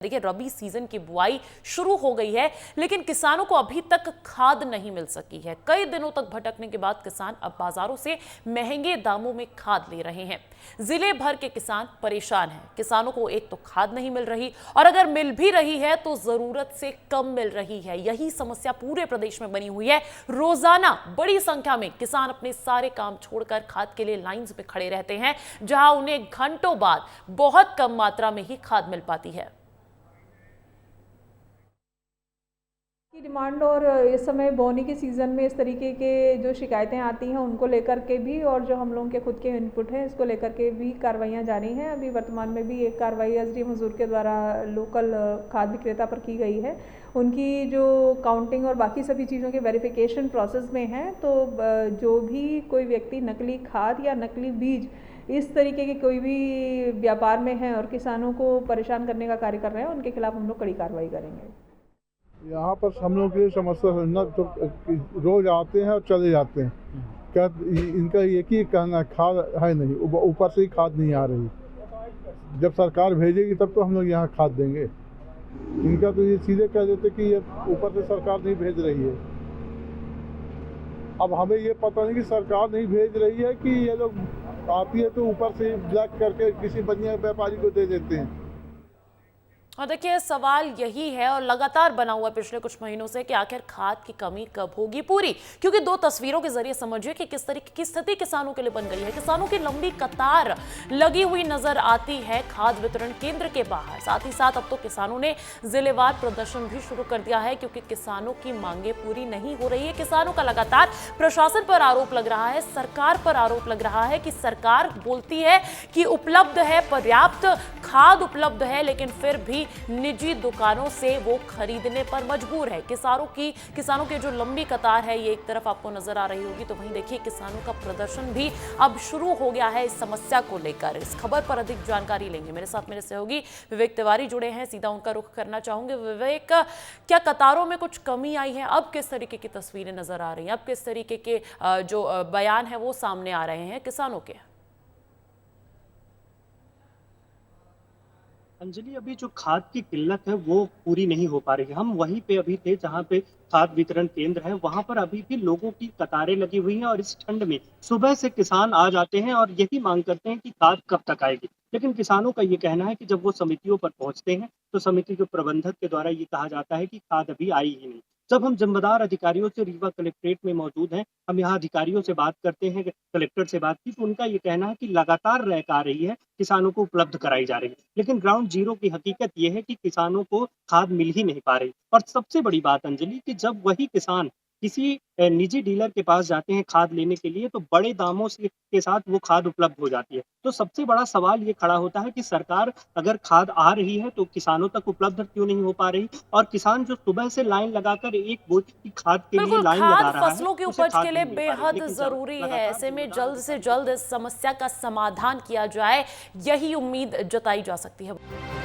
देखिए, रबी सीजन की बुआई शुरू हो गई है, लेकिन किसानों को अभी तक खाद नहीं मिल सकी है। कई दिनों तक भटकने के बाद किसान अब बाजारों से महंगे दामों में खाद ले रहे हैं। जिले भर के किसान परेशान हैं। किसानों को एक तो खाद नहीं मिल रही और अगर मिल भी रही है तो जरूरत से कम मिल रही है। यही समस्या पूरे प्रदेश में बनी हुई है। रोजाना बड़ी संख्या में किसान अपने सारे काम छोड़कर खाद के लिए लाइंस में खड़े रहते हैं, जहां उन्हें घंटों बाद बहुत कम मात्रा में ही खाद मिल पाती है। की डिमांड और इस समय बोनी के सीज़न में इस तरीके के जो शिकायतें आती हैं उनको लेकर के भी, और जो हम लोगों के खुद के इनपुट हैं इसको लेकर के भी कार्रवाइयाँ जारी हैं। अभी वर्तमान में भी एक कार्रवाई एसडीएम हुजूर के द्वारा लोकल खाद विक्रेता पर की गई है। उनकी जो काउंटिंग और बाकी सभी चीज़ों के वेरिफिकेशन प्रोसेस में है, तो जो भी कोई व्यक्ति नकली खाद या नकली बीज इस तरीके के कोई भी व्यापार में है और किसानों को परेशान करने का कार्य कर रहे हैं, उनके खिलाफ हम लोग कड़ी कार्रवाई करेंगे। यहाँ पर हम लोग के समस्या समझना तो रोज आते हैं और चले जाते हैं। क्या इनका एक ही कहना, खाद है नहीं, ऊपर से ही खाद नहीं आ रही। जब सरकार भेजेगी तब तो हम लोग यहाँ खाद देंगे। इनका तो ये सीधे कह देते कि ये ऊपर से सरकार नहीं भेज रही है। अब हमें ये पता नहीं कि सरकार नहीं भेज रही है कि ये लोग आती है तो ऊपर से ब्लैक करके किसी बढ़िया व्यापारी को दे देते हैं। और देखिए, सवाल यही है और लगातार बना हुआ पिछले कुछ महीनों से कि आखिर खाद की कमी कब होगी पूरी। क्योंकि दो तस्वीरों के जरिए समझिए कि किस तरीके की स्थिति किसानों के लिए बन गई है। किसानों की लंबी कतार लगी हुई नजर आती है खाद वितरण केंद्र के बाहर। साथ ही साथ अब तो किसानों ने जिलेवार प्रदर्शन भी शुरू कर दिया है, क्योंकि किसानों की मांगे पूरी नहीं हो रही है। किसानों का लगातार प्रशासन पर आरोप लग रहा है, सरकार पर आरोप लग रहा है कि सरकार बोलती है कि उपलब्ध है, पर्याप्त खाद उपलब्ध है, लेकिन फिर भी निजी दुकानों से वो खरीदने पर मजबूर है। किसानों की जो लंबी कतार है ये एक तरफ आपको नजर आ रही होगी, तो वहीं देखिए किसानों का प्रदर्शन भी अब शुरू हो गया है इस समस्या को लेकर। इस खबर पर अधिक जानकारी लेंगे, मेरे साथ मेरे सहयोगी विवेक तिवारी जुड़े हैं, सीधा उनका रुख करना चाहूंगे। विवेक, क्या कतारों में कुछ कमी आई है? अब किस तरीके की तस्वीरें नजर आ रही हैं? अब किस तरीके के जो बयान है वो सामने आ रहे हैं किसानों के? अंजलि, अभी जो खाद की किल्लत है वो पूरी नहीं हो पा रही है। हम वहीं पे अभी थे जहाँ पे खाद वितरण केंद्र है, वहां पर अभी भी लोगों की कतारें लगी हुई हैं और इस ठंड में सुबह से किसान आ जाते हैं और यही मांग करते हैं कि खाद कब तक आएगी। लेकिन किसानों का ये कहना है कि जब वो समितियों पर पहुंचते हैं तो समिति के प्रबंधक के द्वारा ये कहा जाता है कि खाद अभी आई ही नहीं। जब हम जिम्मेदार अधिकारियों से रीवा कलेक्ट्रेट में मौजूद हैं, हम यहाँ अधिकारियों से बात करते हैं, कलेक्टर से बात की, तो उनका ये कहना है कि लगातार रैक आ रही है, किसानों को उपलब्ध कराई जा रही है। लेकिन ग्राउंड जीरो की हकीकत ये है कि किसानों को खाद मिल ही नहीं पा रही। और सबसे बड़ी बात अंजलि, कि जब वही किसान किसी निजी डीलर के पास जाते हैं खाद लेने के लिए, तो बड़े दामों से के साथ वो खाद उपलब्ध हो जाती है। तो सबसे बड़ा सवाल ये खड़ा होता है कि सरकार अगर खाद आ रही है तो किसानों तक उपलब्ध क्यों नहीं हो पा रही, और किसान जो सुबह से लाइन लगाकर एक बोझ की खाद के लिए लाइन लगा रहा है, फसलों की उपज के लिए बेहद जरूरी है। ऐसे में जल्द से जल्द इस समस्या का समाधान किया जाए, यही उम्मीद जताई जा सकती है।